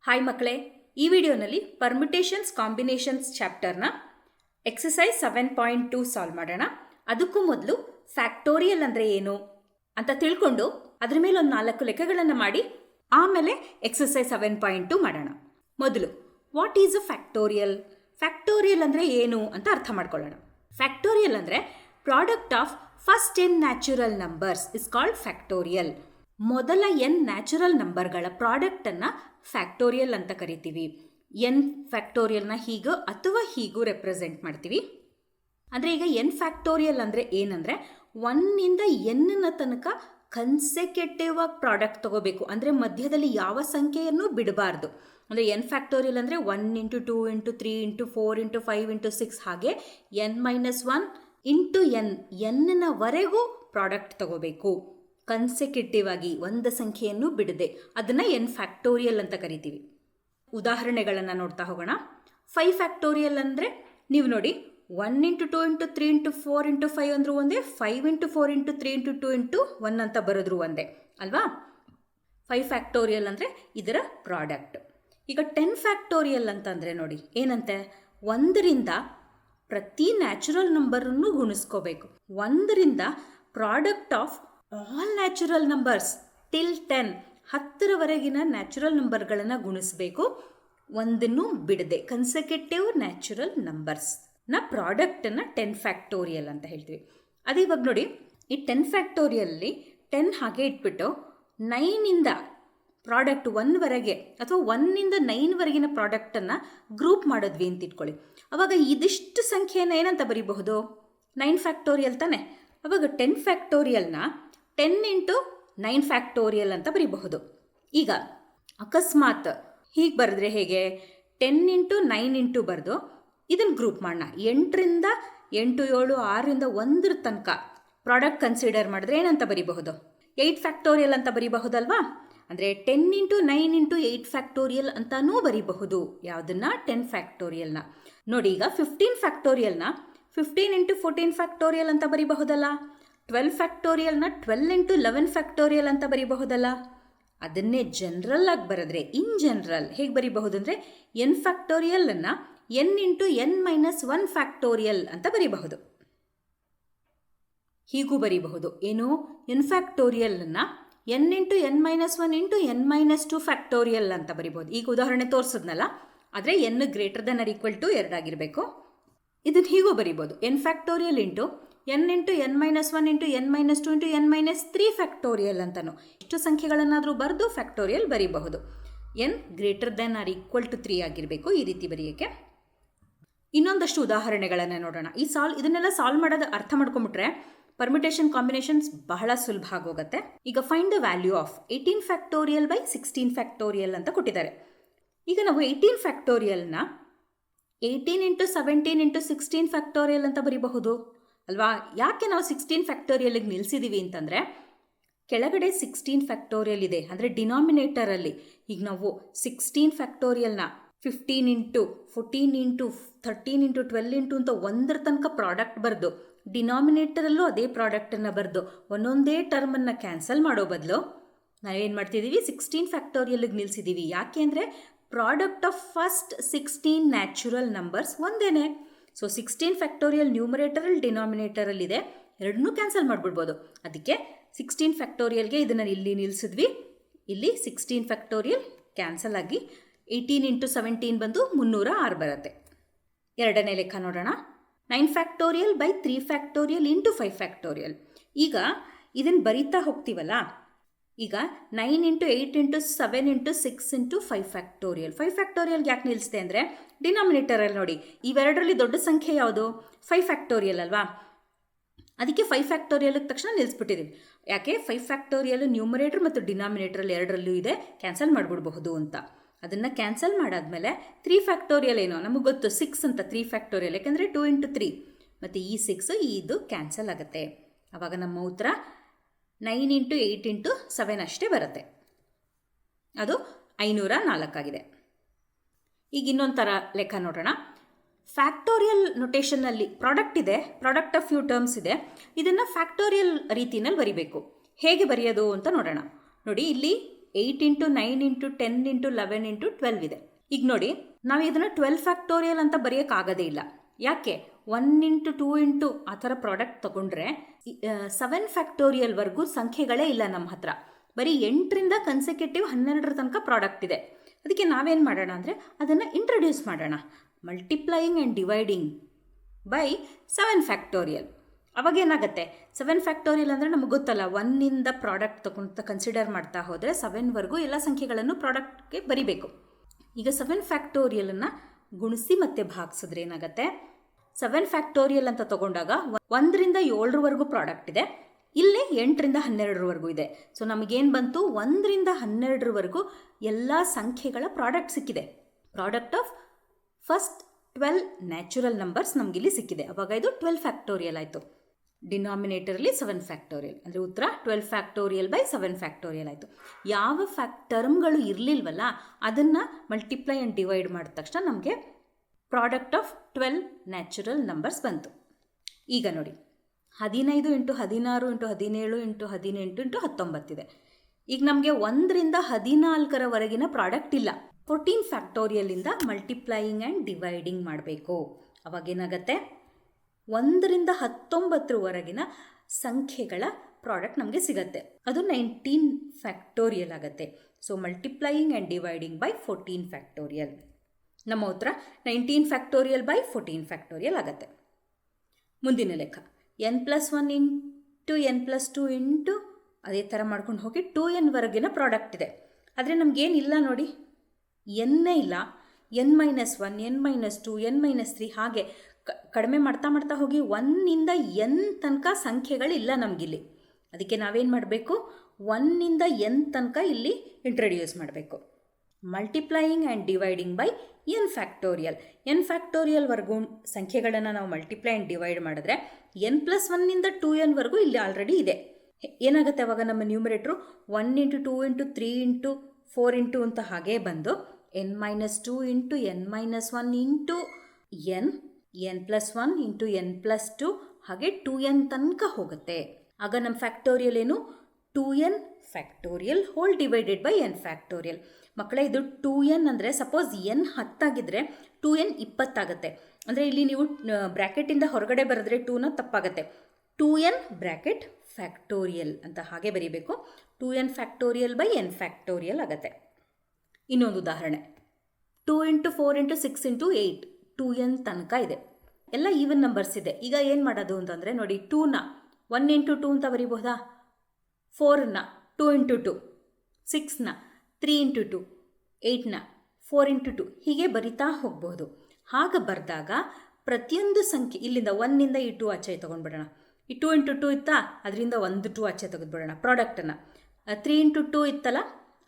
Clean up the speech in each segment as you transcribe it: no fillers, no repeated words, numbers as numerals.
Hi ಮಕ್ಕಳೇ, ಈ ವಿಡಿಯೋನಲ್ಲಿ ಪರ್ಮಿಟೇಷನ್ಸ್ ಕಾಂಬಿನೇಷನ್ಸ್ ಚಾಪ್ಟರ್ನ ಎಕ್ಸಸೈಸ್ 7.2 ಸಾಲ್ವ್ ಮಾಡೋಣ. ಅದಕ್ಕೂ ಮೊದಲು ಫ್ಯಾಕ್ಟೋರಿಯಲ್ ಅಂದರೆ ಏನು ಅಂತ ತಿಳ್ಕೊಂಡು ಅದ್ರ ಮೇಲೆ ಒಂದು 4 ಲೆಕ್ಕಗಳನ್ನು ಮಾಡಿ ಆಮೇಲೆ ಎಕ್ಸಸೈಸ್ 7.2 ಮಾಡೋಣ. ಮೊದಲು what is a factorial? Factorial ಅಂದರೆ ಏನು ಅಂತ ಅರ್ಥ ಮಾಡ್ಕೊಳ್ಳೋಣ. ಫ್ಯಾಕ್ಟೋರಿಯಲ್ ಅಂದರೆ product of first n natural numbers is called factorial. ಮೊದಲ n ನ್ಯಾಚುರಲ್ ನಂಬರ್ಗಳ ಪ್ರಾಡಕ್ಟನ್ನು ಫ್ಯಾಕ್ಟೋರಿಯಲ್ ಅಂತ ಕರಿತೀವಿ. n ಫ್ಯಾಕ್ಟೋರಿಯಲ್ನ ಹೀಗೋ ಅಥವಾ ಹೀಗೂ ರೆಪ್ರೆಸೆಂಟ್ ಮಾಡ್ತೀವಿ. ಅಂದರೆ ಈಗ n ಫ್ಯಾಕ್ಟೋರಿಯಲ್ ಅಂದರೆ ಏನಂದರೆ 1ಇಂದ n ತನಕ ಕನ್ಸೆಕ್ಯೂಟಿವ್ ಆಗಿ ಪ್ರಾಡಕ್ಟ್ ತಗೋಬೇಕು. ಅಂದರೆ ಮಧ್ಯದಲ್ಲಿ ಯಾವ ಸಂಖ್ಯೆಯನ್ನು ಬಿಡಬಾರ್ದು. ಅಂದರೆ n ಫ್ಯಾಕ್ಟೋರಿಯಲ್ ಅಂದರೆ 1 into 2 into 3 into 4 into 5 into 6 ಹಾಗೆ n-1 ಇಂಟು n ವರೆಗೂ ಪ್ರಾಡಕ್ಟ್ ತಗೋಬೇಕು. ಕನ್ಸೆಕ್ಯೂಟಿವ್ ಆಗಿ ಒಂದು ಸಂಖ್ಯೆಯನ್ನು ಬಿಡದೆ ಅದನ್ನು n ಫ್ಯಾಕ್ಟೋರಿಯಲ್ ಅಂತ ಕರಿತೀವಿ. ಉದಾಹರಣೆಗಳನ್ನು ನೋಡ್ತಾ ಹೋಗೋಣ. 5 ಫ್ಯಾಕ್ಟೋರಿಯಲ್ ಅಂದರೆ ನೀವು ನೋಡಿ 1 ಇಂಟು 2 ಇಂಟು 3 ಇಂಟು 4 ಇಂಟು 5 ಅಂದರೂ ಒಂದೇ, 5 ಇಂಟು 4 ಇಂಟು 3 ಇಂಟು 2 ಇಂಟು 1 ಅಂತ ಬರೋದ್ರು ಒಂದೇ ಅಲ್ವಾ. 5 ಫ್ಯಾಕ್ಟೋರಿಯಲ್ ಅಂದರೆ ಇದರ ಪ್ರಾಡಕ್ಟ್. ಈಗ 10 ಫ್ಯಾಕ್ಟೋರಿಯಲ್ ಅಂತಂದರೆ ನೋಡಿ ಏನಂತೆ, 1ರಿಂದ ಪ್ರತಿ ನ್ಯಾಚುರಲ್ ನಂಬರನ್ನು ಗುಣಿಸ್ಕೋಬೇಕು. 1ರಿಂದ product of all natural numbers till 10ರವರೆಗಿನ ನ್ಯಾಚುರಲ್ ನಂಬರ್ಗಳನ್ನು ಗುಣಿಸಬೇಕು, ಒಂದನ್ನು ಬಿಡದೆ. ಕನ್ಸೆಕ್ಯೂಟಿವ್ ನ್ಯಾಚುರಲ್ ನಂಬರ್ಸ್ನ ಪ್ರಾಡಕ್ಟನ್ನು 10 ಫ್ಯಾಕ್ಟೋರಿಯಲ್ ಅಂತ ಹೇಳ್ತೀವಿ. ಅದೇ ಇವಾಗ ನೋಡಿ, ಈ 10 ಫ್ಯಾಕ್ಟೋರಿಯಲ್ಲಿ 10 ಹಾಗೆ ಇಟ್ಬಿಟ್ಟು 9ಇಂದ ಪ್ರಾಡಕ್ಟ್ 1ವರೆಗೆ ಅಥವಾ 1ಇಂದ 9ವರೆಗಿನ ಪ್ರಾಡಕ್ಟನ್ನು ಗ್ರೂಪ್ ಮಾಡಿದ್ವಿ ಅಂತ ಇಟ್ಕೊಳ್ಳಿ. ಅವಾಗ ಇದಿಷ್ಟು ಸಂಖ್ಯೆಯನ್ನು ಏನಂತ ಬರೀಬಹುದು? 9 ಫ್ಯಾಕ್ಟೋರಿಯಲ್ ತಾನೆ. ಅವಾಗ 10 ಫ್ಯಾಕ್ಟೋರಿಯಲ್ನ 10 ಇಂಟು 9 ಫ್ಯಾಕ್ಟೋರಿಯಲ್ ಅಂತ ಬರೀಬಹುದು. ಈಗ ಅಕಸ್ಮಾತ್ ಹೀಗೆ ಬರೆದ್ರೆ ಹೇಗೆ? 10 ಇಂಟು 9 ಇಂಟು ಬರೆದು ಇದನ್ನು ಗ್ರೂಪ್ ಮಾಡೋಣ. 8ರಿಂದ 8, 7, 6ರಿಂದ 1 ತನಕ ಪ್ರಾಡಕ್ಟ್ ಕನ್ಸಿಡರ್ ಮಾಡಿದ್ರೆ ಏನಂತ ಬರೀಬಹುದು? 8 ಫ್ಯಾಕ್ಟೋರಿಯಲ್ ಅಂತ ಬರೀಬಹುದಲ್ವಾ. ಅಂದರೆ 10 ಇಂಟು 9 ಇಂಟು 8 ಫ್ಯಾಕ್ಟೋರಿಯಲ್ ಅಂತಾನೂ ಬರೀಬಹುದು. ಯಾವುದನ್ನ? 10 ಫ್ಯಾಕ್ಟೋರಿಯಲ್ನ. ನೋಡಿ ಈಗ 15 ಫ್ಯಾಕ್ಟೋರಿಯಲ್ನ 15 ಇಂಟು 14 ಫ್ಯಾಕ್ಟೋರಿಯಲ್ ಅಂತ ಬರೀಬಹುದಲ್ಲ. 12 ಫ್ಯಾಕ್ಟೋರಿಯಲ್ನ 12 ಇಂಟು 11 ಫ್ಯಾಕ್ಟೋರಿಯಲ್ ಅಂತ ಬರೀಬಹುದಲ್ಲ. ಅದನ್ನೇ ಜನರಲ್ ಆಗಿ ಬರೆದ್ರೆ, ಇನ್ ಜನರಲ್ ಹೇಗೆ ಬರೀಬಹುದು ಅಂದರೆ n ಫ್ಯಾಕ್ಟೋರಿಯಲನ್ನು n ಇಂಟು n-1 ಫ್ಯಾಕ್ಟೋರಿಯಲ್ ಅಂತ ಬರೀಬಹುದು. ಹೀಗೂ ಬರೀಬಹುದು. ಏನು? n ಫ್ಯಾಕ್ಟೋರಿಯಲನ್ನು n into n-1 into n-2 factorial ಅಂತ ಬರೀಬಹುದು. ಈಗ ಉದಾಹರಣೆ ತೋರಿಸಿದ್ನಲ್ಲ, ಆದರೆ n greater than or equal to 2 ಆಗಿರಬೇಕು. ಇದನ್ನು ಹೀಗೂ ಬರೀಬಹುದು. n factorial into n into n-1 into n-2 into n-3 factorial ಅಂತನೂ ಇಷ್ಟು ಸಂಖ್ಯೆಗಳನ್ನಾದರೂ ಬರೆದು ಫ್ಯಾಕ್ಟೋರಿಯಲ್ ಬರೀಬಹುದು. n greater than or equal to 3 ಆಗಿರಬೇಕು. ಈ ರೀತಿ ಬರೆಯೋಕ್ಕೆ ಇನ್ನೊಂದಷ್ಟು ಉದಾಹರಣೆಗಳನ್ನು ನೋಡೋಣ. ಇದನ್ನೆಲ್ಲ ಸಾಲ್ವ್ ಮಾಡೋದು ಅರ್ಥ ಮಾಡ್ಕೊಂಬಿಟ್ರೆ ಪರ್ಮಿಟೇಷನ್ ಕಾಂಬಿನೇಷನ್ಸ್ ಬಹಳ ಸುಲಭ ಆಗೋಗುತ್ತೆ. ಈಗ find the value of 18 factorial by 16 factorial ಅಂತ ಕೊಟ್ಟಿದ್ದಾರೆ. ಈಗ ನಾವು 18 ಫ್ಯಾಕ್ಟೋರಿಯಲ್ನ 18 ಇಂಟು 17 ಇಂಟು 16 ಫ್ಯಾಕ್ಟೋರಿಯಲ್ ಅಂತ ಬರೀಬಹುದು ಅಲ್ವಾ. ಯಾಕೆ ನಾವು 16 ಫ್ಯಾಕ್ಟೋರಿಯಲ್ಗೆ ನಿಲ್ಲಿಸಿದ್ದೀವಿ ಅಂತಂದರೆ ಕೆಳಗಡೆ 16 ಫ್ಯಾಕ್ಟೋರಿಯಲ್ ಇದೆ, ಅಂದರೆ ಡಿನಾಮಿನೇಟರಲ್ಲಿ. ಈಗ ನಾವು 16 ಫ್ಯಾಕ್ಟೋರಿಯಲ್ನ 15 ಇಂಟು 14 ಇಂಟು 13 ಇಂಟು 12 ಇಂಟು ಅಂತ 1 ತನಕ ಪ್ರಾಡಕ್ಟ್ ಬರೆದು ಡಿನಾಮಿನೇಟರಲ್ಲೂ ಅದೇ ಪ್ರಾಡಕ್ಟನ್ನು ಬರೆದು ಒಂದೊಂದೇ ಟರ್ಮನ್ನು ಕ್ಯಾನ್ಸಲ್ ಮಾಡೋ ಬದಲು ನಾವೇನು ಮಾಡ್ತಿದ್ದೀವಿ? 16 ಫ್ಯಾಕ್ಟೋರಿಯಲ್ಗೆ ನಿಲ್ಲಿಸಿದ್ದೀವಿ. ಯಾಕೆ ಅಂದರೆ product of first 16 natural numbers ಒಂದೇನೆ. ಸೊ 16 ಫ್ಯಾಕ್ಟೋರಿಯಲ್ ನ್ಯೂಮರೇಟರಲ್ಲಿ ಡಿನಾಮಿನೇಟರಲ್ಲಿದೆ, ಎರಡನ್ನೂ ಕ್ಯಾನ್ಸಲ್ ಮಾಡಿಬಿಡ್ಬೋದು. ಅದಕ್ಕೆ 16 ಫ್ಯಾಕ್ಟೋರಿಯಲ್ಗೆ ಇದನ್ನು ಇಲ್ಲಿ ನಿಲ್ಲಿಸಿದ್ವಿ. ಇಲ್ಲಿ 16 ಫ್ಯಾಕ್ಟೋರಿಯಲ್ ಕ್ಯಾನ್ಸಲ್ ಆಗಿ 18 ಇಂಟು 17 ಬಂದು 306 ಬರುತ್ತೆ. ಎರಡನೇ ಲೆಕ್ಕ ನೋಡೋಣ. 9 factorial by 3 factorial into 5 factorial. ಈಗ ಇದನ್ನು ಬರೀತಾ ಹೋಗ್ತೀವಲ್ಲ, ಈಗ 9 into 8 into 7 into 6 into 5 factorial. 5 ಫ್ಯಾಕ್ಟೋರಿಯಲ್ಗೆ ಯಾಕೆ ನಿಲ್ಲಿಸಿದೆ ಅಂದರೆ ಡಿನಾಮಿನೇಟರಲ್ಲಿ ನೋಡಿ, ಇವೆರಡರಲ್ಲಿ ದೊಡ್ಡ ಸಂಖ್ಯೆ ಯಾವುದು? 5 ಫ್ಯಾಕ್ಟೋರಿಯಲ್ ಅಲ್ವಾ. ಅದಕ್ಕೆ 5 ಫ್ಯಾಕ್ಟೋರಿಯಲ್ಗೆ ತಕ್ಷಣ ನಿಲ್ಲಿಸ್ಬಿಟ್ಟಿದ್ದೀವಿ. ಯಾಕೆ? 5 ಫ್ಯಾಕ್ಟೋರಿಯಲ್ ನ್ಯೂಮರೇಟರ್ ಮತ್ತು ಡಿನಾಮಿನೇಟರಲ್ಲಿ ಎರಡರಲ್ಲೂ ಇದೆ, ಕ್ಯಾನ್ಸಲ್ ಮಾಡಿಬಿಡ್ಬಹುದು ಅಂತ. ಅದನ್ನು ಕ್ಯಾನ್ಸಲ್ ಮಾಡಾದ್ಮೇಲೆ 3 ಫ್ಯಾಕ್ಟೋರಿಯಲ್ ಏನೋ ನಮಗೆ ಗೊತ್ತು, 6 ಅಂತ 3 ಫ್ಯಾಕ್ಟೋರಿಯಲ್, ಯಾಕೆಂದರೆ 2 ಇಂಟು 3 ಮತ್ತು ಈ 6 ಇದು ಕ್ಯಾನ್ಸಲ್ ಆಗುತ್ತೆ. ಆವಾಗ ನಮ್ಮ ಉತ್ತರ 9 ಇಂಟು 8 ಇಂಟು 7 ಅಷ್ಟೇ ಬರುತ್ತೆ. ಅದು 504 ಆಗಿದೆ. ಈಗ ಇನ್ನೊಂದು ಥರ ಲೆಕ್ಕ ನೋಡೋಣ. ಫ್ಯಾಕ್ಟೋರಿಯಲ್ ನೊಟೇಷನ್ನಲ್ಲಿ ಪ್ರಾಡಕ್ಟ್ ಇದೆ, ಪ್ರಾಡಕ್ಟ್ ಆಫ್ ಫ್ಯೂ ಟರ್ಮ್ಸ್ ಇದೆ. ಇದನ್ನು ಫ್ಯಾಕ್ಟೋರಿಯಲ್ ರೀತಿಯಲ್ಲಿ ಬರಿಬೇಕು. ಹೇಗೆ ಬರೆಯೋದು ಅಂತ ನೋಡೋಣ. ನೋಡಿ, ಇಲ್ಲಿ 8 ಇಂಟು 9 ಇಂಟು 10 ಇಂಟು 11 ಇಂಟು 12 ಇದೆ. ಈಗ ನೋಡಿ, ನಾವು ಇದನ್ನು 12 ಫ್ಯಾಕ್ಟೋರಿಯಲ್ ಅಂತ ಬರೆಯೋಕ್ಕಾಗೋದೇ ಇಲ್ಲ. ಯಾಕೆ? 1 ಇಂಟು 2 ಇಂಟು ಆ ಥರ ಪ್ರಾಡಕ್ಟ್ ತೊಗೊಂಡ್ರೆ 7 ಫ್ಯಾಕ್ಟೋರಿಯಲ್ವರೆಗೂ ಸಂಖ್ಯೆಗಳೇ ಇಲ್ಲ ನಮ್ಮ ಹತ್ರ. ಬರೀ 8ರಿಂದ ಕನ್ಸೆಕ್ಯೂಟಿವ್ 12 ತನಕ ಪ್ರಾಡಕ್ಟ್ ಇದೆ. ಅದಕ್ಕೆ ನಾವೇನು ಮಾಡೋಣ ಅಂದರೆ ಅದನ್ನು ಇಂಟ್ರೊಡ್ಯೂಸ್ ಮಾಡೋಣ. Multiplying and dividing by 7 factorial. ಅವಾಗೇನಾಗುತ್ತೆ? 7 ಫ್ಯಾಕ್ಟೋರಿಯಲ್ ಅಂದರೆ ನಮಗೆ ಗೊತ್ತಲ್ಲ, 1ಇಂದ ಪ್ರಾಡಕ್ಟ್ ತಗೊಂತ ಕನ್ಸಿಡರ್ ಮಾಡ್ತಾ ಹೋದರೆ 7ವರೆಗೂ ಎಲ್ಲ ಸಂಖ್ಯೆಗಳನ್ನು ಪ್ರಾಡಕ್ಟ್ಗೆ ಬರಿಬೇಕು. ಈಗ 7 ಫ್ಯಾಕ್ಟೋರಿಯಲನ್ನು ಗುಣಿಸಿ ಮತ್ತೆ ಭಾಗಿಸಿದ್ರೆ ಏನಾಗುತ್ತೆ? 7 ಫ್ಯಾಕ್ಟೋರಿಯಲ್ ಅಂತ ತಗೊಂಡಾಗ 1ರಿಂದ 7ರವರೆಗೂ ಪ್ರಾಡಕ್ಟ್ ಇದೆ. ಇಲ್ಲೇ 8ರಿಂದ 12ರವರೆಗೂ ಇದೆ. ಸೊ ನಮಗೇನು ಬಂತು? 1ರಿಂದ 12ರವರೆಗೂ ಎಲ್ಲ ಸಂಖ್ಯೆಗಳ ಪ್ರಾಡಕ್ಟ್ ಸಿಕ್ಕಿದೆ. Product of first 12 natural numbers ನಮಗಿಲ್ಲಿ ಸಿಕ್ಕಿದೆ. ಅವಾಗ ಇದು 12 ಫ್ಯಾಕ್ಟೋರಿಯಲ್ ಆಯಿತು. ಡಿನಾಮಿನೇಟರಲ್ಲಿ 7 ಫ್ಯಾಕ್ಟೋರಿಯಲ್ ಅಂದರೆ ಉತ್ತರ 12 ಫ್ಯಾಕ್ಟೋರಿಯಲ್ ಬೈ 7 ಫ್ಯಾಕ್ಟೋರಿಯಲ್ ಆಯಿತು. ಯಾವ ಟರ್ಮ್ಗಳು ಇರಲಿಲ್ವಲ್ಲ ಅದನ್ನು ಮಲ್ಟಿಪ್ಲೈ ಆ್ಯಂಡ್ ಡಿವೈಡ್ ಮಾಡಿದ ತಕ್ಷಣ ನಮಗೆ ಪ್ರಾಡಕ್ಟ್ ಆಫ್ 12 ನ್ಯಾಚುರಲ್ ನಂಬರ್ಸ್ ಬಂತು. ಈಗ ನೋಡಿ, 15 ಇಂಟು 16 ಇಂಟು 17 ಇಂಟು 18 ಇಂಟು 19 ಇದೆ. ಈಗ ನಮಗೆ 1ರಿಂದ 14ರವರೆಗಿನ ಪ್ರಾಡಕ್ಟ್ ಇಲ್ಲ. 14 ಫ್ಯಾಕ್ಟೋರಿಯಲಿಂದ ಮಲ್ಟಿಪ್ಲೈಯಿಂಗ್ ಆ್ಯಂಡ್ ಡಿವೈಡಿಂಗ್ ಮಾಡಬೇಕು. ಅವಾಗೇನಾಗತ್ತೆ? 1ರಿಂದ 19ರವರೆಗಿನ ಸಂಖ್ಯೆಗಳ ಪ್ರಾಡಕ್ಟ್ ನಮಗೆ ಸಿಗತ್ತೆ. ಅದು 19 ಫ್ಯಾಕ್ಟೋರಿಯಲ್ ಆಗುತ್ತೆ. So multiplying and dividing by 14 factorial. ನಮ್ಮ ಉತ್ತರ 19 ಫ್ಯಾಕ್ಟೋರಿಯಲ್ ಬೈ 14 ಫ್ಯಾಕ್ಟೋರಿಯಲ್ ಆಗುತ್ತೆ. ಮುಂದಿನ ಲೆಕ್ಕ n+1 ಇಂಟು n+2 ಇಂಟು ಅದೇ ಥರ ಮಾಡ್ಕೊಂಡು ಹೋಗಿ 2n ಪ್ರಾಡಕ್ಟ್ ಇದೆ. ಆದರೆ ನಮಗೇನಿಲ್ಲ ನೋಡಿ, ಎನ್ನೇ ಇಲ್ಲ. n-1, n-2, n-3 ಹಾಗೆ ಕಡಿಮೆ ಮಾಡ್ತಾ ಮಾಡ್ತಾ ಹೋಗಿ 1ಇಂದ n ತನಕ ಸಂಖ್ಯೆಗಳಿಲ್ಲ ನಮಗಿಲ್ಲಿ. ಅದಕ್ಕೆ ನಾವೇನು ಮಾಡಬೇಕು? 1ಇಂದ n ತನಕ ಇಲ್ಲಿ ಇಂಟ್ರೊಡ್ಯೂಸ್ ಮಾಡಬೇಕು. Multiplying and dividing by n factorial. n ಫ್ಯಾಕ್ಟೋರಿಯಲ್ವರೆಗೂ ಸಂಖ್ಯೆಗಳನ್ನು ನಾವು ಮಲ್ಟಿಪ್ಲೈ ಆ್ಯಂಡ್ ಡಿವೈಡ್ ಮಾಡಿದ್ರೆ n+1ಇಂದ 2nವರೆಗೂ ಇಲ್ಲಿ ಆಲ್ರೆಡಿ ಇದೆ. ಏನಾಗುತ್ತೆ ಅವಾಗ? ನಮ್ಮ numerator 1 into 2 into 3 into 4 into ಅಂತ ಹಾಗೇ ಬಂದು n-2 into n-1 into n+1 into n+2 ಹಾಗೆ 2n ತನಕ ಹೋಗುತ್ತೆ. ಆಗ ನಮ್ಮ ಫ್ಯಾಕ್ಟೋರಿಯಲ್ ಏನು? 2n factorial whole divided by n factorial. ಮಕ್ಕಳೇ, ಇದು 2n ಅಂದರೆ ಸಪೋಸ್ n 10 ಆಗಿದ್ರೆ 2n 20 ಆಗುತ್ತೆ. ಅಂದರೆ ಇಲ್ಲಿ ನೀವು ಬ್ರ್ಯಾಕೆಟಿಂದ ಹೊರಗಡೆ ಬರೆದ್ರೆ 2ನ ತಪ್ಪಾಗುತ್ತೆ. 2n ಬ್ರ್ಯಾಕೆಟ್ ಫ್ಯಾಕ್ಟೋರಿಯಲ್ ಅಂತ ಹಾಗೆ ಬರೀಬೇಕು. 2n factorial by n factorial ಆಗುತ್ತೆ. ಇನ್ನೊಂದು ಉದಾಹರಣೆ, 2 ಇಂಟು 4 ಇಂಟು 6 ಇಂಟು 8 2n ತನಕ ಇದೆ. ಎಲ್ಲ ಈವನ್ ನಂಬರ್ಸ್ ಇದೆ. ಈಗ ಏನು ಮಾಡೋದು ಅಂತಂದರೆ ನೋಡಿ, 2ನ 1 ಇಂಟು 2 ಅಂತ ಬರೀಬಹುದಾ? 4ನ 2 ಇಂಟು 2, 6ನ 3 ಇಂಟು 2, 8ನ 4 ಇಂಟು 2 ಹೀಗೆ ಬರಿತಾ ಹೋಗ್ಬೋದು. ಹಾಗೆ ಬರೆದಾಗ ಪ್ರತಿಯೊಂದು ಸಂಖ್ಯೆ ಇಲ್ಲಿಂದ 1ಇಂದ ಈ 2 ಆಚೆ ತೊಗೊಂಡ್ಬಿಡೋಣ. ಈ 2 ಇಂಟು 2 ಇತ್ತಾ, ಅದರಿಂದ 1 2 ಆಚೆ ತೆಗೆದುಬಿಡೋಣ ಪ್ರಾಡಕ್ಟನ್ನು. 3 ಇಂಟು 2 ಇತ್ತಲ್ಲ,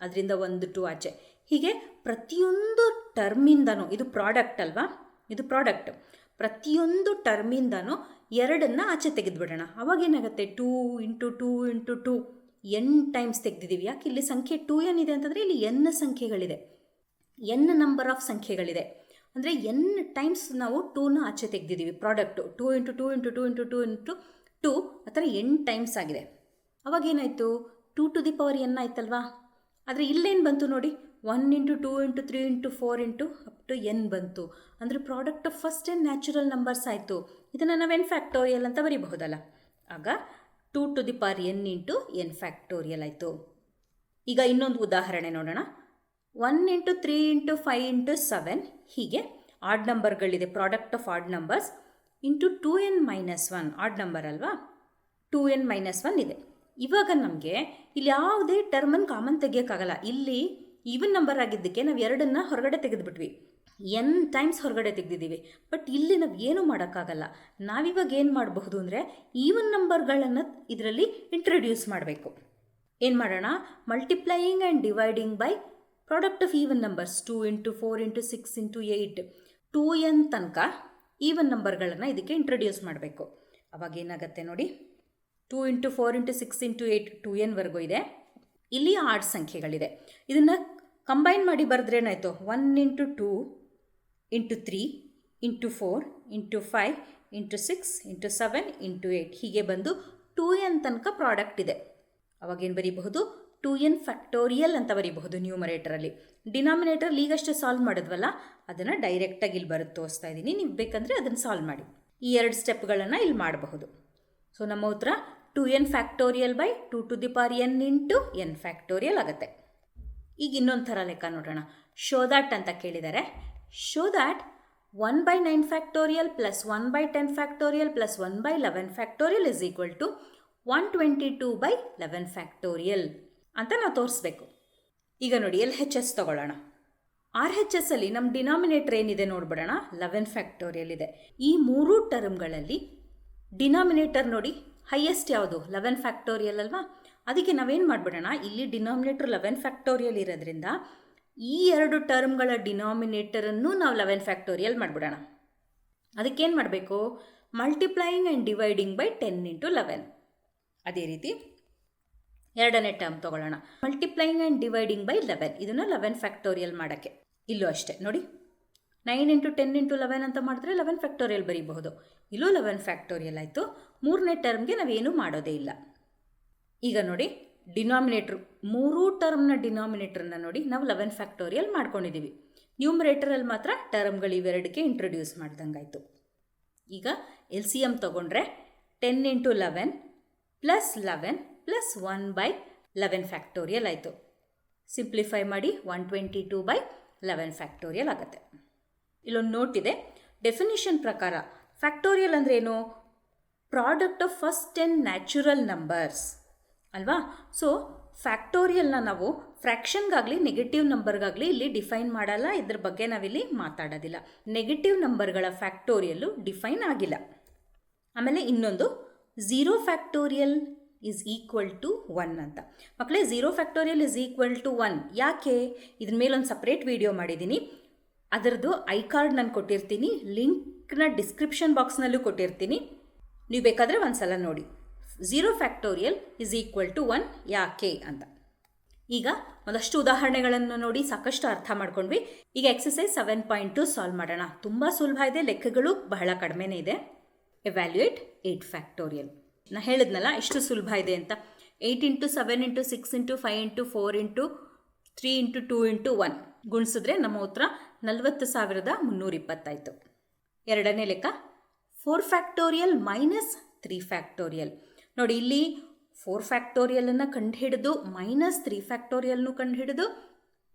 ಅದರಿಂದ 1 2 ಆಚೆ. ಹೀಗೆ ಪ್ರತಿಯೊಂದು ಟರ್ಮಿಂದನೂ, ಇದು ಪ್ರಾಡಕ್ಟ್ ಅಲ್ವಾ, ಇದು ಪ್ರಾಡಕ್ಟ್, ಪ್ರತಿಯೊಂದು ಟರ್ಮಿಂದನೂ 2ನ್ನ ಆಚೆ ತೆಗೆದುಬಿಡೋಣ. ಅವಾಗೇನಾಗುತ್ತೆ? 2 ಇಂಟು 2 ಇಂಟು 2 n ಟೈಮ್ಸ್ ತೆಗೆದಿದ್ದೀವಿ. ಯಾಕೆ? ಇಲ್ಲಿ ಸಂಖ್ಯೆ 2n ಇದೆ ಅಂತಂದರೆ ಇಲ್ಲಿ n ಸಂಖ್ಯೆಗಳಿದೆ, n ನಂಬರ್ ಆಫ್ ಸಂಖ್ಯೆಗಳಿದೆ. ಅಂದರೆ n ಟೈಮ್ಸ್ ನಾವು 2ನ ಆಚೆ ತೆಗೆದಿದ್ದೀವಿ. Product 2 into 2 into 2 into 2 into 2 ಆ ಥರ n ಟೈಮ್ಸ್ ಆಗಿದೆ. ಅವಾಗೇನಾಯಿತು? 2 ಟು ದಿ ಪವರ್ n ಆಯ್ತಲ್ವಾ. ಆದರೆ ಇಲ್ಲೇನು ಬಂತು ನೋಡಿ, 1 into 2 into 3 into 4 into up to n ಬಂತು. ಅಂದರೆ product of first n natural numbers ಆಯಿತು. ಇದನ್ನು ನಾವು n ಫ್ಯಾಕ್ಟೋರಿಯಲ್ ಅಂತ ಬರೀಬಹುದಲ್ಲ. ಆಗ 2 to the power n into n factorial ಆಯಿತು. ಈಗ ಇನ್ನೊಂದು ಉದಾಹರಣೆ ನೋಡೋಣ. 1 ಇಂಟು 3 ಇಂಟು 5 ಇಂಟು 7 ಹೀಗೆ ಆಡ್ ನಂಬರ್ಗಳಿದೆ. Product of odd numbers into 2n-1 odd number ಅಲ್ವಾ, 2n-1 ಇದೆ. ಇವಾಗ ನಮಗೆ ಇಲ್ಲಿ ಯಾವುದೇ ಟರ್ಮನ್ನು ಕಾಮನ್ ತೆಗಿಯೋಕ್ಕಾಗಲ್ಲ. ಇಲ್ಲಿ ಈವನ್ ನಂಬರ್ ಆಗಿದ್ದಕ್ಕೆ ನಾವು 2ನ್ನ ಹೊರಗಡೆ ತೆಗೆದುಬಿಟ್ವಿ, n ಟೈಮ್ಸ್ ಹೊರಗಡೆ ತೆಗೆದಿದ್ದೀವಿ. ಬಟ್ ಇಲ್ಲಿ ನಾವು ಏನೂ ಮಾಡೋಕ್ಕಾಗಲ್ಲ. ನಾವಿವಾಗ ಏನು ಮಾಡಬಹುದು ಅಂದರೆ ಈವನ್ ನಂಬರ್ಗಳನ್ನು ಇದರಲ್ಲಿ ಇಂಟ್ರೊಡ್ಯೂಸ್ ಮಾಡಬೇಕು. ಏನು ಮಾಡೋಣ? Multiplying and dividing by product of even numbers 2 into 4 into 6 into 8 2n ತನಕ ಈವನ್ ನಂಬರ್ಗಳನ್ನು ಇದಕ್ಕೆ ಇಂಟ್ರೊಡ್ಯೂಸ್ ಮಾಡಬೇಕು. ಅವಾಗೇನಾಗುತ್ತೆ ನೋಡಿ, 2 ಇಂಟು 4 ಇಂಟು 6 ಇಂಟು 8 2nವರೆಗೂ ಇದೆ. ಇಲ್ಲಿ ಆಡ್ ಸಂಖ್ಯೆಗಳಿದೆ. ಇದನ್ನು ಕಂಬೈನ್ ಮಾಡಿ ಬರೆದ್ರೆ ಏನಾಯಿತು? 1 into 2 into 3 into 4 into 5 into 6 into 7 into 8 ಹೀಗೆ ಬಂದು 2n ತನಕ ಪ್ರಾಡಕ್ಟ್ ಇದೆ. ಅವಾಗೇನು ಬರೀಬಹುದು? 2n ಫ್ಯಾಕ್ಟೋರಿಯಲ್ ಅಂತ ಬರೀಬಹುದು ನ್ಯೂಮರೇಟರಲ್ಲಿ. ಡಿನಾಮಿನೇಟರ್ ಈಗಷ್ಟೇ ಸಾಲ್ವ್ ಮಾಡಿದ್ವಲ್ಲ, ಅದನ್ನು ಡೈರೆಕ್ಟಾಗಿ ಇಲ್ಲಿ ಬರುತ್ತೆ ತೋರಿಸ್ತಾ ಇದ್ದೀನಿ. ನೀವು ಬೇಕಂದರೆ ಅದನ್ನು ಸಾಲ್ವ್ ಮಾಡಿ. ಈ 2 ಸ್ಟೆಪ್ಗಳನ್ನು ಇಲ್ಲಿ ಮಾಡಬಹುದು. ಸೊ ನಮ್ಮ ಉತ್ತರ 2n factorial by 2 to the power n into n factorial ಆಗುತ್ತೆ. ಈಗ ಇನ್ನೊಂದು ಥರ ಲೆಕ್ಕ ನೋಡೋಣ. ಶೋ ದ್ಯಾಟ್ ಅಂತ ಕೇಳಿದ್ದಾರೆ. Show that 1/9 factorial plus 1/10 factorial plus 1/11 factorial is equal to 122/11 factorial ಅಂತ ನಾವು ತೋರಿಸ್ಬೇಕು. ಈಗ ನೋಡಿ LHS ತಗೊಳ್ಳೋಣ. RHS ಅಲ್ಲಿ ನಮ್ಮ ಡಿನಾಮಿನೇಟರ್ ಏನಿದೆ ನೋಡ್ಬಿಡೋಣ. 11 ಫ್ಯಾಕ್ಟೋರಿಯಲ್ ಇದೆ. ಈ 3 ಟರ್ಮ್ಗಳಲ್ಲಿ ಡಿನಾಮಿನೇಟರ್ ನೋಡಿ ಹೈಯೆಸ್ಟ್ ಯಾವುದು? 11 ಫ್ಯಾಕ್ಟೋರಿಯಲ್ ಅಲ್ವಾ? ಅದಕ್ಕೆ ನಾವೇನು ಮಾಡಿಬಿಡೋಣ, ಇಲ್ಲಿ ಡಿನಾಮಿನೇಟರ್ 11 ಫ್ಯಾಕ್ಟೋರಿಯಲ್ ಇರೋದ್ರಿಂದ ಈ 2 ಟರ್ಮ್ಗಳ ಡಿನಾಮಿನೇಟರನ್ನು ನಾವು 11 ಫ್ಯಾಕ್ಟೋರಿಯಲ್ ಮಾಡಿಬಿಡೋಣ. ಅದಕ್ಕೇನು ಮಾಡಬೇಕು? Multiplying and dividing by 10 into 11. ಅದೇ ರೀತಿ ಎರಡನೇ ಟರ್ಮ್ ತೊಗೊಳ್ಳೋಣ. Multiplying and dividing by 11. ಇದನ್ನು 11 ಫ್ಯಾಕ್ಟೋರಿಯಲ್ ಮಾಡೋಕ್ಕೆ ಇಲ್ಲೂ ಅಷ್ಟೇ ನೋಡಿ. 9 ಇಂಟು 10 ಇಂಟು 11 ಅಂತ ಮಾಡಿದ್ರೆ 11 ಫ್ಯಾಕ್ಟೋರಿಯಲ್ ಬರೀಬಹುದು. ಇಲ್ಲೂ 11 ಫ್ಯಾಕ್ಟೋರಿಯಲ್ ಆಯಿತು. ಮೂರನೇ ಟರ್ಮ್ಗೆ ನಾವೇನು ಮಾಡೋದೇ ಇಲ್ಲ. ಈಗ ನೋಡಿ ಡಿನಾಮಿನೇಟ್ರು 3 ಟರ್ಮ್ನ ಡಿನಾಮಿನೇಟ್ರನ್ನ ನೋಡಿ ನಾವು 11 ಫ್ಯಾಕ್ಟೋರಿಯಲ್ ಮಾಡ್ಕೊಂಡಿದ್ದೀವಿ. ನ್ಯೂಮರೇಟರಲ್ಲಿ ಮಾತ್ರ ಟರ್ಮ್ಗಳು ಇವೆರಡಕ್ಕೆ ಇಂಟ್ರೊಡ್ಯೂಸ್ ಮಾಡ್ದಂಗಾಯಿತು. ಈಗ LCM ತೊಗೊಂಡ್ರೆ 10 ಇಂಟು 11 ಪ್ಲಸ್ 11 ಪ್ಲಸ್ 1/11 ಫ್ಯಾಕ್ಟೋರಿಯಲ್ ಆಯಿತು. ಸಿಂಪ್ಲಿಫೈ ಮಾಡಿ 122/11 ಫ್ಯಾಕ್ಟೋರಿಯಲ್ ಆಗುತ್ತೆ. ಇಲ್ಲೊಂದು ನೋಟ್ ಇದೆ. ಡೆಫಿನಿಷನ್ ಪ್ರಕಾರ ಫ್ಯಾಕ್ಟೋರಿಯಲ್ ಅಂದರೆ ಏನು? Product of first 10 natural numbers ಅಲ್ವಾ? ಸೊ ಫ್ಯಾಕ್ಟೋರಿಯಲ್ನ ನಾವು ಫ್ರ್ಯಾಕ್ಷನ್ಗಾಗಲಿ ನೆಗೆಟಿವ್ ನಂಬರ್ಗಾಗಲಿ ಇಲ್ಲಿ ಡಿಫೈನ್ ಮಾಡಲ್ಲ. ಇದ್ರ ಬಗ್ಗೆ ನಾವಿಲ್ಲಿ ಮಾತಾಡೋದಿಲ್ಲ. ನೆಗೆಟಿವ್ ನಂಬರ್ಗಳ ಫ್ಯಾಕ್ಟೋರಿಯಲ್ಲು ಡಿಫೈನ್ ಆಗಿಲ್ಲ. ಆಮೇಲೆ ಇನ್ನೊಂದು 0 ಫ್ಯಾಕ್ಟೋರಿಯಲ್ ಈಸ್ ಈಕ್ವಲ್ ಟು 1 ಅಂತ. ಮಕ್ಕಳೇ 0 ಫ್ಯಾಕ್ಟೋರಿಯಲ್ ಈಸ್ ಈಕ್ವಲ್ ಟು 1 ಯಾಕೆ? ಇದ್ರ ಮೇಲೊಂದು ಸಪ್ರೇಟ್ ವಿಡಿಯೋ ಮಾಡಿದ್ದೀನಿ. ಅದರದ್ದು ಐ ಕಾರ್ಡ್ ನಾನು ಕೊಟ್ಟಿರ್ತೀನಿ. ಲಿಂಕ್ನ ಡಿಸ್ಕ್ರಿಪ್ಷನ್ ಬಾಕ್ಸ್ನಲ್ಲೂ ಕೊಟ್ಟಿರ್ತೀನಿ. ನೀವು ಬೇಕಾದರೆ ಒಂದು ಸಲ ನೋಡಿ. 0 ಫ್ಯಾಕ್ಟೋರಿಯಲ್ ಈಸ್ ಈಕ್ವಲ್ ಟು 1 ಯಾಕೆ ಅಂತ. ಈಗ ಒಂದಷ್ಟು ಉದಾಹರಣೆಗಳನ್ನು ನೋಡಿ ಸಾಕಷ್ಟು ಅರ್ಥ ಮಾಡ್ಕೊಂಡ್ವಿ. ಈಗ ಎಕ್ಸಸೈಸ್ 7.2 ಸಾಲ್ವ್ ಮಾಡೋಣ. ತುಂಬ ಸುಲಭ ಇದೆ, ಲೆಕ್ಕಗಳು ಬಹಳ ಕಡಿಮೆನೇ ಇದೆ. Evaluate 8 factorial. ನಾ ಹೇಳಿದ್ನಲ್ಲ ಎಷ್ಟು ಸುಲಭ ಇದೆ ಅಂತ. 8 into 7 into 6 into 5 into 4 into 3 into 2 into 1 ಗುಣಿಸಿದ್ರೆ ನಮ್ಮ ಉತ್ತರ 40,320 ಆಯಿತು. ಎರಡನೇ ಲೆಕ್ಕ 4 ಫ್ಯಾಕ್ಟೋರಿಯಲ್ ಮೈನಸ್ 3 ಫ್ಯಾಕ್ಟೋರಿಯಲ್. ನೋಡಿ ಇಲ್ಲಿ 4 ಫ್ಯಾಕ್ಟೋರಿಯಲನ್ನು ಕಂಡುಹಿಡಿದು ಮೈನಸ್ 3 ಫ್ಯಾಕ್ಟೋರಿಯಲ್ನು ಕಂಡುಹಿಡಿದು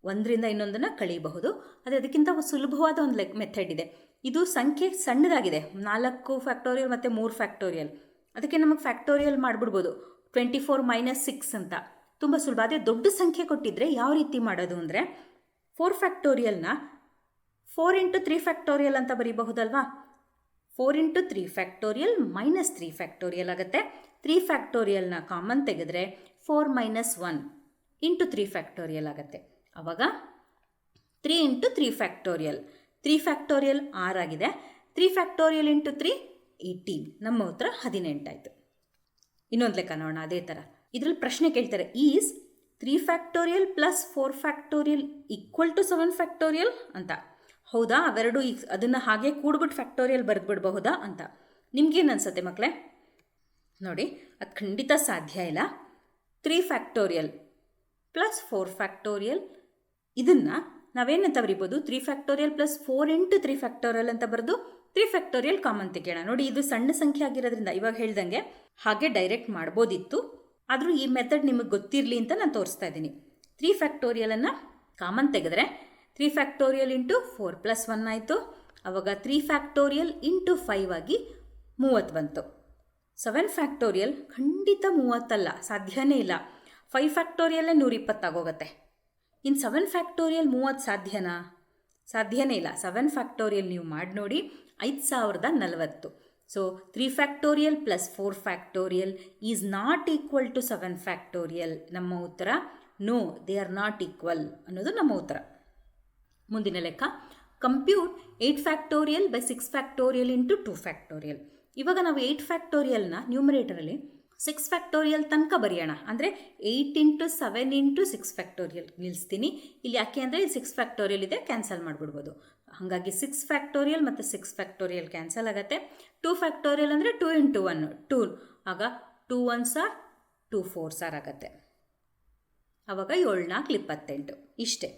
ಒಂದರಿಂದ ಇನ್ನೊಂದನ್ನು ಕಳೀಬಹುದು. ಆದರೆ ಅದಕ್ಕಿಂತ ಸುಲಭವಾದ ಒಂದು ಮೆಥಡ್ ಇದೆ. ಇದು ಸಂಖ್ಯೆ ಸಣ್ಣದಾಗಿದೆ, 4 ಫ್ಯಾಕ್ಟೋರಿಯಲ್ ಮತ್ತು 3 ಫ್ಯಾಕ್ಟೋರಿಯಲ್. ಅದಕ್ಕೆ ನಮಗೆ ಫ್ಯಾಕ್ಟೋರಿಯಲ್ ಮಾಡಿಬಿಡ್ಬೋದು. 24 ಮೈನಸ್ 6 ಅಂತ ತುಂಬ ಸುಲಭ. ಅದೇ ದೊಡ್ಡ ಸಂಖ್ಯೆ ಕೊಟ್ಟಿದ್ದರೆ ಯಾವ ರೀತಿ ಮಾಡೋದು ಅಂದರೆ 4 ಫ್ಯಾಕ್ಟೋರಿಯಲ್ನ 4 ಇಂಟು 3 ಫ್ಯಾಕ್ಟೋರಿಯಲ್ ಅಂತ ಬರೀಬಹುದಲ್ವಾ? 4 ಇಂಟು 3 ಫ್ಯಾಕ್ಟೋರಿಯಲ್ ಮೈನಸ್ 3 ಫ್ಯಾಕ್ಟೋರಿಯಲ್ ಆಗುತ್ತೆ. 3 ಫ್ಯಾಕ್ಟೋರಿಯಲ್ನ ಕಾಮನ್ ತೆಗೆದ್ರೆ 4 ಮೈನಸ್ 1 ಇಂಟು 3 ಫ್ಯಾಕ್ಟೋರಿಯಲ್ ಆಗುತ್ತೆ. ಆವಾಗ 3 ಇಂಟು 3 ಫ್ಯಾಕ್ಟೋರಿಯಲ್ 3 ಫ್ಯಾಕ್ಟೋರಿಯಲ್ 6 ಆಗಿದೆ. 3 ಫ್ಯಾಕ್ಟೋರಿಯಲ್ ಇಂಟು 3 18. ನಮ್ಮ ಉತ್ತರ 18 ಆಯಿತು. ಇನ್ನೊಂದು ಲೆಕ್ಕ ನೋಡೋಣ ಅದೇ ಥರ. ಇದರಲ್ಲಿ ಪ್ರಶ್ನೆ ಕೇಳ್ತಾರೆ, is 3 factorial plus 4 factorial equal to 7 factorial ಅಂತ. ಹೌದಾ? ಅವೆರಡು ಅದನ್ನು ಹಾಗೆ ಕೂಡ್ಬಿಟ್ಟು ಫ್ಯಾಕ್ಟೋರಿಯಲ್ ಬರೆದ್ಬಿಡಬಹುದಾ ಅಂತ ನಿಮ್ಗೇನು ಅನಿಸುತ್ತೆ ಮಕ್ಕಳೇ? ನೋಡಿ, ಅದು ಖಂಡಿತ ಸಾಧ್ಯ ಇಲ್ಲ. 3 ಫ್ಯಾಕ್ಟೋರಿಯಲ್ ಪ್ಲಸ್ 4 ಫ್ಯಾಕ್ಟೋರಿಯಲ್ ಇದನ್ನು ನಾವೇನಂತ ಬರಿಬೋದು? 3 ಫ್ಯಾಕ್ಟೋರಿಯಲ್ ಪ್ಲಸ್ 4 ಇಂಟು 3 ಫ್ಯಾಕ್ಟೋರಿಯಲ್ ಅಂತ ಬರೆದು 3 ಫ್ಯಾಕ್ಟೋರಿಯಲ್ ಕಾಮನ್ ತೆಗೆಯೋಣ. ನೋಡಿ, ಇದು ಸಣ್ಣ ಸಂಖ್ಯೆ ಆಗಿರೋದ್ರಿಂದ ಇವಾಗ ಹೇಳ್ದಂಗೆ ಹಾಗೆ ಡೈರೆಕ್ಟ್ ಮಾಡ್ಬೋದಿತ್ತು. ಆದರೂ ಈ ಮೆಥಡ್ ನಿಮಗೆ ಗೊತ್ತಿರಲಿ ಅಂತ ನಾನು ತೋರಿಸ್ತಾ ಇದ್ದೀನಿ. 3 ಫ್ಯಾಕ್ಟೋರಿಯಲನ್ನು ಕಾಮನ್ ತೆಗೆದ್ರೆ 3 ಫ್ಯಾಕ್ಟೋರಿಯಲ್ ಇಂಟು 4 ಪ್ಲಸ್ 1 ಆಯಿತು. ಆವಾಗ 3 ಫ್ಯಾಕ್ಟೋರಿಯಲ್ ಇಂಟು 5 ಆಗಿ 30 ಬಂತು. 7 ಫ್ಯಾಕ್ಟೋರಿಯಲ್ ಖಂಡಿತ 30 ಅಲ್ಲ, ಸಾಧ್ಯನೇ ಇಲ್ಲ. 5 ಫ್ಯಾಕ್ಟೋರಿಯಲ್ಲೇ 120 ಆಗೋಗುತ್ತೆ. ಇನ್ನು 7 ಫ್ಯಾಕ್ಟೋರಿಯಲ್ 30 ಸಾಧ್ಯನಾ? ಸಾಧ್ಯನೇ ಇಲ್ಲ. 7 ಫ್ಯಾಕ್ಟೋರಿಯಲ್ ನೀವು ಮಾಡಿ ನೋಡಿ, 5040. So 3 factorial plus 4 factorial is not equal to 7 factorial. ನಮ್ಮ ಉತ್ತರ no, they are not equal ಅನ್ನೋದು ನಮ್ಮ ಉತ್ತರ. ಮುಂದಿನ ಲೆಕ್ಕ, compute 8 factorial by 6 factorial into 2 factorial. ಇವಾಗ ನಾವು 8 ಫ್ಯಾಕ್ಟೋರಿಯಲ್ನ ನ್ಯೂಮರೇಟರಲ್ಲಿ 6 ಫ್ಯಾಕ್ಟೋರಿಯಲ್ ತನಕ ಬರೆಯೋಣ. ಅಂದರೆ 8 ಇಂಟು 7 ಇಂಟು 6 ಫ್ಯಾಕ್ಟೋರಿಯಲ್ ನಿಲ್ಲಿಸ್ತೀನಿ. ಇಲ್ಲಿ ಯಾಕೆ ಅಂದರೆ 6 ಫ್ಯಾಕ್ಟೋರಿಯಲ್ ಇದೆ, ಕ್ಯಾನ್ಸಲ್ ಮಾಡಿಬಿಡ್ಬೋದು. ಹಾಗಾಗಿ 6 ಫ್ಯಾಕ್ಟೋರಿಯಲ್ ಮತ್ತು 6 ಫ್ಯಾಕ್ಟೋರಿಯಲ್ ಕ್ಯಾನ್ಸಲ್ ಆಗುತ್ತೆ. 2 ಫ್ಯಾಕ್ಟೋರಿಯಲ್ ಅಂದರೆ 2 ಇಂಟು 1 2. ಆಗ 2 1s are 2 4s are ಆಗುತ್ತೆ. ಆವಾಗ 7 4 28 ಇಷ್ಟೇ.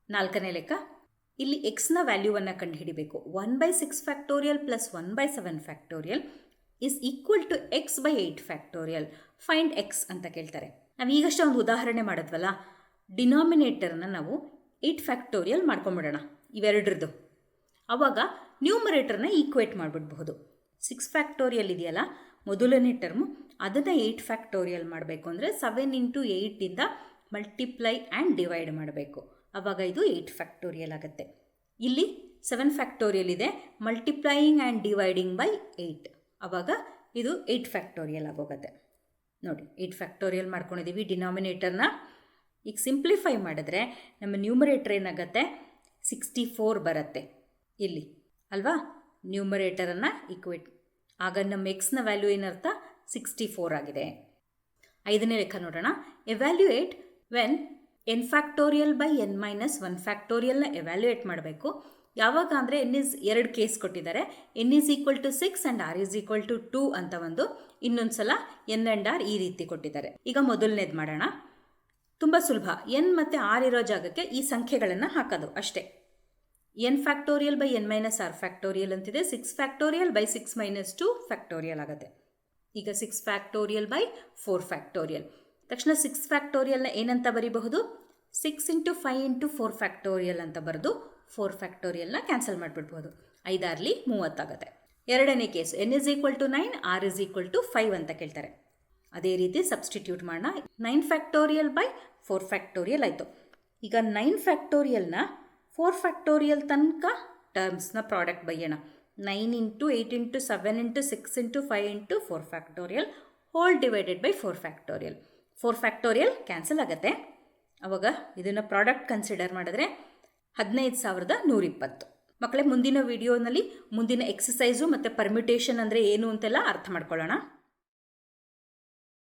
4ನೇ ಲೆಕ್ಕ. ಇಲ್ಲಿ ಎಕ್ಸ್ನ ವ್ಯಾಲ್ಯೂವನ್ನು ಕಂಡುಹಿಡಿಬೇಕು. 1/6 factorial plus 1/7 factorial is equal to x/8 factorial. Find x ಅಂತ ಕೇಳ್ತಾರೆ. ನಾವು ಈಗಷ್ಟೇ ಒಂದು ಉದಾಹರಣೆ ಮಾಡಿದ್ವಲ್ಲ, ಡಿನಾಮಿನೇಟರ್ನ ನಾವು 8 ಫ್ಯಾಕ್ಟೋರಿಯಲ್ ಮಾಡ್ಕೊಂಬಿಡೋಣ ಇವೆರಡ್ರದ್ದು. ಆವಾಗ ನ್ಯೂಮರೇಟರ್ನ ಈಕ್ವೇಟ್ ಮಾಡಿಬಿಡ್ಬಹುದು. 6 ಫ್ಯಾಕ್ಟೋರಿಯಲ್ ಇದೆಯಲ್ಲ ಮೊದಲನೇ ಟರ್ಮು, ಅದನ್ನು 8 ಫ್ಯಾಕ್ಟೋರಿಯಲ್ ಮಾಡಬೇಕು ಅಂದರೆ 7 × 8 ಮಲ್ಟಿಪ್ಲೈ ಆ್ಯಂಡ್ ಡಿವೈಡ್ ಮಾಡಬೇಕು. ಆವಾಗ ಇದು 8 ಫ್ಯಾಕ್ಟೋರಿಯಲ್ ಆಗುತ್ತೆ. ಇಲ್ಲಿ 7 ಫ್ಯಾಕ್ಟೋರಿಯಲ್ ಇದೆ, ಮಲ್ಟಿಪ್ಲೈಯಿಂಗ್ ಆ್ಯಂಡ್ ಡಿವೈಡಿಂಗ್ ಬೈ 8, ಆವಾಗ ಇದು 8 ಫ್ಯಾಕ್ಟೋರಿಯಲ್ ಆಗೋಗುತ್ತೆ. ನೋಡಿ 8 ಫ್ಯಾಕ್ಟೋರಿಯಲ್ ಮಾಡ್ಕೊಂಡಿದ್ದೀವಿ ಡಿನಾಮಿನೇಟರ್ನ. ಈಗ ಸಿಂಪ್ಲಿಫೈ ಮಾಡಿದ್ರೆ ನಮ್ಮ ನ್ಯೂಮರೇಟರ್ ಏನಾಗುತ್ತೆ, 64 ಬರುತ್ತೆ ಇಲ್ಲಿ ಅಲ್ವಾ. ನ್ಯೂಮರೇಟರನ್ನು ಈಕ್ವೇಟ್, ಆಗ ನಮ್ಮ ಎಕ್ಸ್ನ ವ್ಯಾಲ್ಯೂ ಏನರ್ಥ 64 ಆಗಿದೆ. 5ನೇ ಲೆಕ್ಕ ನೋಡೋಣ. Evaluate when n factorial by n-1 ಫ್ಯಾಕ್ಟೋರಿಯಲ್ನ ಎವ್ಯಾಲ್ಯೂಯೇಟ್ ಮಾಡಬೇಕು. ಯಾವಾಗ ಅಂದರೆ ಎರಡು ಕೇಸ್ ಕೊಟ್ಟಿದ್ದಾರೆ. n = 6 ಆ್ಯಂಡ್ r = 2 ಅಂತ ಒಂದು, ಇನ್ನೊಂದು ಸಲ n ಆ್ಯಂಡ್ r ಈ ರೀತಿ ಕೊಟ್ಟಿದ್ದಾರೆ. ಈಗ ಮೊದಲನೇದು ಮಾಡೋಣ. ತುಂಬ ಸುಲಭ. n ಮತ್ತು r ಇರೋ ಜಾಗಕ್ಕೆ ಈ ಸಂಖ್ಯೆಗಳನ್ನು ಹಾಕೋದು ಅಷ್ಟೇ. n factorial by n-r factorial ಅಂತಿದೆ. 6 ಫ್ಯಾಕ್ಟೋರಿಯಲ್ ಬೈ 6 - 2 ಫ್ಯಾಕ್ಟೋರಿಯಲ್ ಆಗುತ್ತೆ. ಈಗ 6 ಫ್ಯಾಕ್ಟೋರಿಯಲ್ ಬೈ 4 ಫ್ಯಾಕ್ಟೋರಿಯಲ್. ತಕ್ಷಣ 6 ಫ್ಯಾಕ್ಟೋರಿಯಲ್ನ ಏನಂತ ಬರೀಬಹುದು, 6 × 5 × 4 ಫ್ಯಾಕ್ಟೋರಿಯಲ್ ಅಂತ ಬರೆದು 4 ಫ್ಯಾಕ್ಟೋರಿಯಲ್ನ ಕ್ಯಾನ್ಸಲ್ ಮಾಡಿಬಿಡ್ಬೋದು. 5 × 6 = 30 ಆಗುತ್ತೆ. ಎರಡನೇ ಕೇಸ್ n = 9, r = 5 ಅಂತ ಕೇಳ್ತಾರೆ. ಅದೇ ರೀತಿ ಸಬ್ಸ್ಟಿಟ್ಯೂಟ್ ಮಾಡೋಣ. 9 ಫ್ಯಾಕ್ಟೋರಿಯಲ್ ಬೈ 4 ಫ್ಯಾಕ್ಟೋರಿಯಲ್ ಆಯಿತು. ಈಗ 9 ಫ್ಯಾಕ್ಟೋರಿಯಲ್ನ 4 ಫ್ಯಾಕ್ಟೋರಿಯಲ್ ತನಕ ಟರ್ಮ್ಸ್ನ ಪ್ರಾಡಕ್ಟ್ ಬರೆಯೋಣ. 9 × 8 × 7 × 6 × 5 × 4 factorial whole divided by 4 factorial. 4 factorial cancel ಆಗುತ್ತೆ. ಆವಾಗ ಇದನ್ನು ಪ್ರಾಡಕ್ಟ್ ಕನ್ಸಿಡರ್ ಮಾಡಿದ್ರೆ 15,120. ಮಕ್ಕಳೇ, ಮುಂದಿನ ವಿಡಿಯೋನಲ್ಲಿ ಮುಂದಿನ ಎಕ್ಸಸೈಸು ಮತ್ತು ಪರ್ಮ್ಯುಟೇಷನ್ ಅಂದರೆ ಏನು ಅಂತೆಲ್ಲ ಅರ್ಥ ಮಾಡ್ಕೊಳ್ಳೋಣ.